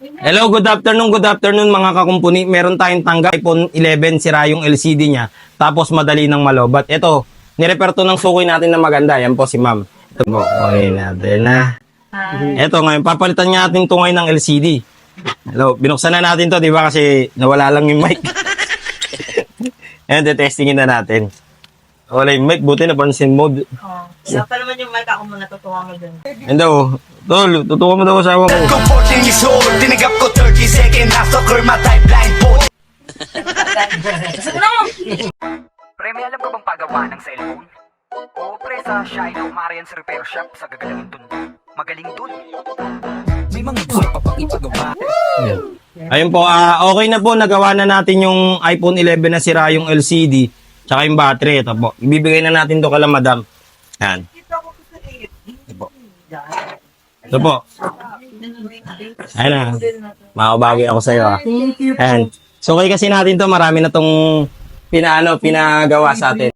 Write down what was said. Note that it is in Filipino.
Hello, good afternoon mga kakumpuni. Meron tayong tanggap iPhone 11, sira yung LCD niya, tapos madali nang malobat. Ito, nirepair to ng sukoy natin na maganda. Yan po si ma'am. Ito po, okay natin na. Ito ngayon, papalitan niya natin tungay ng LCD. Hello, binuksan na natin to, di ba? Kasi nawala lang yung mic. Ayan, testingin na natin. Wala yung mic, buti na pansin mode. Oh. Siya pa naman yung mic, ako muna tutuwa mo dun. Yan daw, tol, tutuwa mo daw asawa mo. Kung 14 years old, tinigap ko 30 second na soccer matay blindfold. Pre, may alam ka bang pagawa ng cellphone? Oo, pre, sa Shino Marian's Repair Shop sa gagalangin dun. Magaling dun. May mga gusto pa pang ipagawa. Ayun po, okay na po, nagawa na natin yung iPhone 11 na sira yung LCD, tsaka yung battery. Ito po, ibibigay na natin to kala madam. Yan. Ito po. Ayan na, makabagi ako sa'yo ah. Ayan. So, okay kasi natin to, marami na tong pinagawa sa atin.